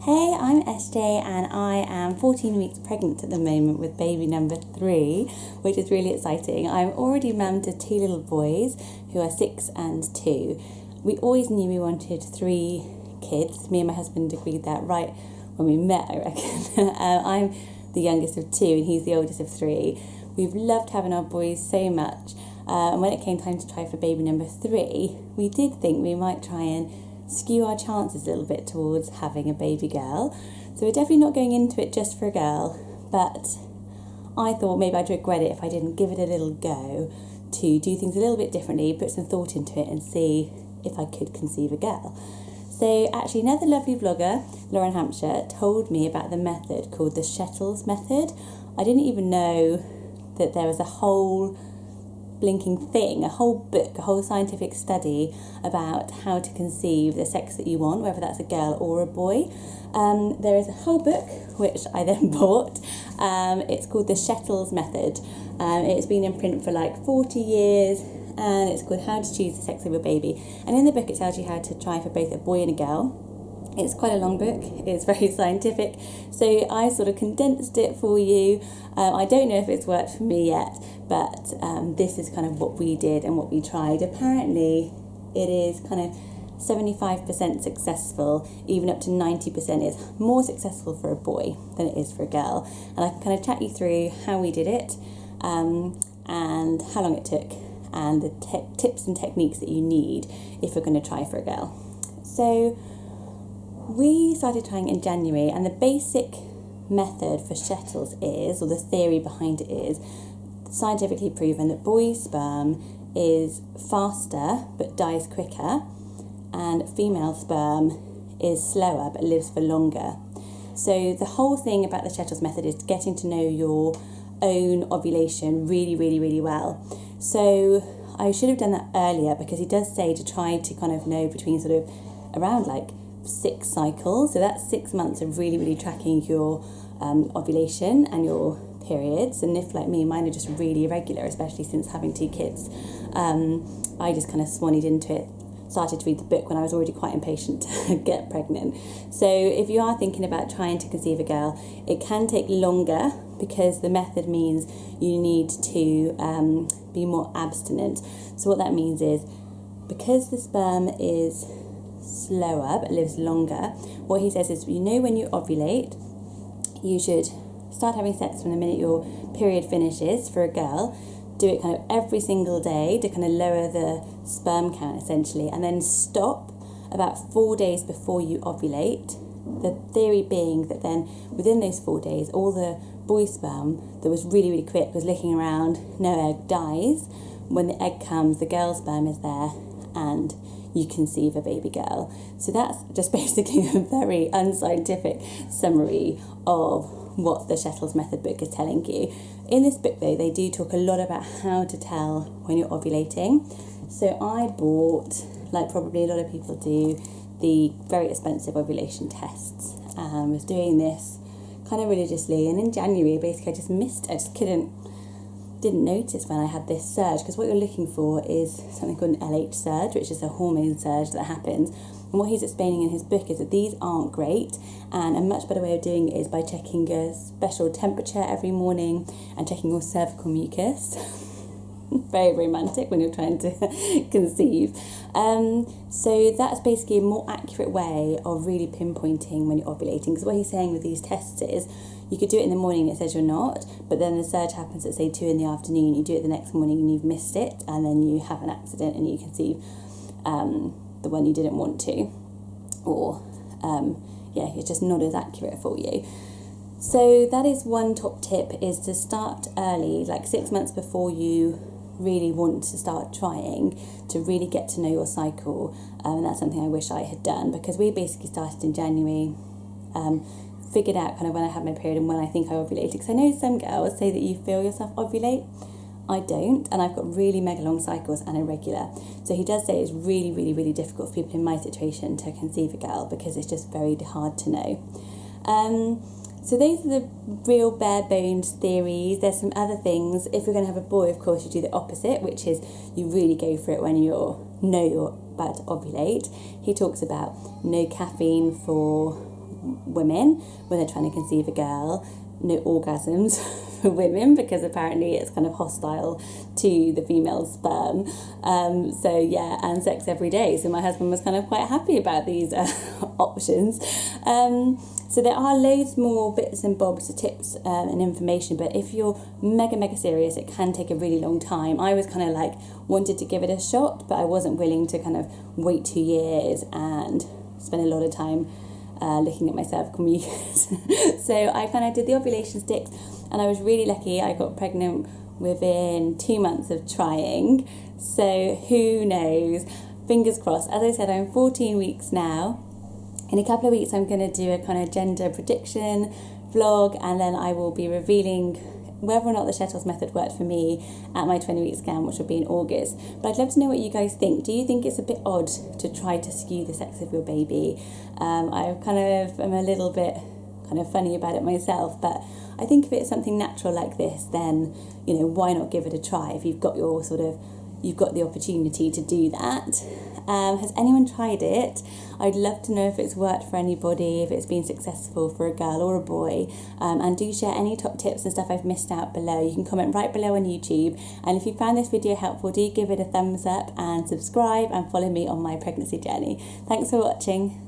Hey, I'm SJ and I am 14 weeks pregnant at the moment with baby number 3, which is really exciting. I'm already mum to 2 little boys who are 6 and 2. We always knew we wanted 3 kids. Me and my husband agreed that right when we met, I reckon. I'm the youngest of 2 and he's the oldest of 3. We've loved having our boys so much. And when it came time to try for baby number 3, we did think we might try and skew our chances a little bit towards having a baby girl. So we're definitely not going into it just for a girl, but I thought maybe I'd regret it if I didn't give it a little go to do things a little bit differently, put some thought into it and see if I could conceive a girl. So actually another lovely vlogger, Lauren Hampshire, told me about the method called the Shettles Method. I didn't even know that there was a whole blinking thing, a whole book, a whole scientific study about how to conceive the sex that you want, whether that's a girl or a boy. There is a whole book which I then bought. It's called the Shettles Method. It's been in print for like 40 years and it's called How to Choose the Sex of Your Baby. And in the book it tells you how to try for both a boy and a girl. It's quite a long book, it's very scientific, so I sort of condensed it for you. I don't know if it's worked for me yet, but this is kind of what we did and what we tried. Apparently it is kind of 75% successful, even up to 90% is more successful for a boy than it is for a girl. And I can kind of chat you through how we did it and how long it took and the tips and techniques that you need if you're going to try for a girl. So we started trying in January, and the basic method for Shettles is, or the theory behind it is, scientifically proven that boy sperm is faster but dies quicker, and female sperm is slower but lives for longer. So the whole thing about the Shettles method is getting to know your own ovulation really well. So I should have done that earlier, because he does say to try to kind of know between sort of around like 6 cycles, so that's 6 months of really tracking your ovulation and your periods. And if like me, mine are just really irregular, especially since having 2 kids, I just kind of swannied into it, started to read the book when I was already quite impatient to get pregnant. So if you are thinking about trying to conceive a girl, it can take longer because the method means you need to be more abstinent. So what that means is, because the sperm is slower but lives longer, what he says is, when you ovulate, you should start having sex from the minute your period finishes for a girl. Do it kind of every single day to kind of lower the sperm count essentially, and then stop about 4 days before you ovulate. The theory being that then within those 4 days, all the boy sperm that was really quick, was looking around, no egg, dies. When the egg comes, the girl sperm is there and you conceive a baby girl. So that's just basically a very unscientific summary of what the Shettles Method book is telling you. In this book though, they do talk a lot about how to tell when you're ovulating. So I bought, like probably a lot of people do, the very expensive ovulation tests, and was doing this kind of religiously. And in January, basically I just didn't notice when I had this surge, because what you're looking for is something called an LH surge, which is a hormone surge that happens. And what he's explaining in his book is that these aren't great, and a much better way of doing it is by checking a special temperature every morning and checking your cervical mucus. Very romantic when you're trying to conceive. So that's basically a more accurate way of really pinpointing when you're ovulating, because what he's saying with these tests is, you could do it in the morning, it says you're not, but then the surge happens at say 2 in the afternoon, you do it the next morning and you've missed it, and then you have an accident and you conceive the one you didn't want to, or it's just not as accurate for you. So that is one top tip, is to start early, like 6 months before you really want to start trying, to really get to know your cycle. And that's something I wish I had done, because we basically started in January, figured out kind of when I had my period and when I think I ovulated, because I know some girls say that you feel yourself ovulate. I don't, and I've got really mega long cycles and irregular. So he does say it's really difficult for people in my situation to conceive a girl, because it's just very hard to know. So those are the real bare bones theories. There's some other things. If you're going to have a boy, of course, you do the opposite, which is you really go for it when you're about to ovulate. He talks about no caffeine for women when they're trying to conceive a girl. No orgasms for women, because apparently it's kind of hostile to the female sperm. So yeah, and sex every day. So my husband was kind of quite happy about these options. So there are loads more bits and bobs, tips and information, but if you're mega serious, it can take a really long time. I was kind of like wanted to give it a shot, but I wasn't willing to kind of wait 2 years and spend a lot of time looking at my cervical mucus. So I kind of did the ovulation sticks, and I was really lucky. I got pregnant within 2 months of trying. So who knows? Fingers crossed. As I said, I'm 14 weeks now. In a couple of weeks, I'm going to do a kind of gender prediction vlog, and then I will be revealing whether or not the Shettles Method worked for me at my 20-week scan, which will be in August. But I'd love to know what you guys think. Do you think it's a bit odd to try to skew the sex of your baby? I kind of am a little bit kind of funny about it myself, but I think if it's something natural like this, then, you know, why not give it a try if you've got the opportunity to do that. Has anyone tried it? I'd love to know if it's worked for anybody, if it's been successful for a girl or a boy, and do share any top tips and stuff I've missed out below. You can comment right below on YouTube, and if you found this video helpful, do give it a thumbs up and subscribe and follow me on my pregnancy journey. Thanks for watching.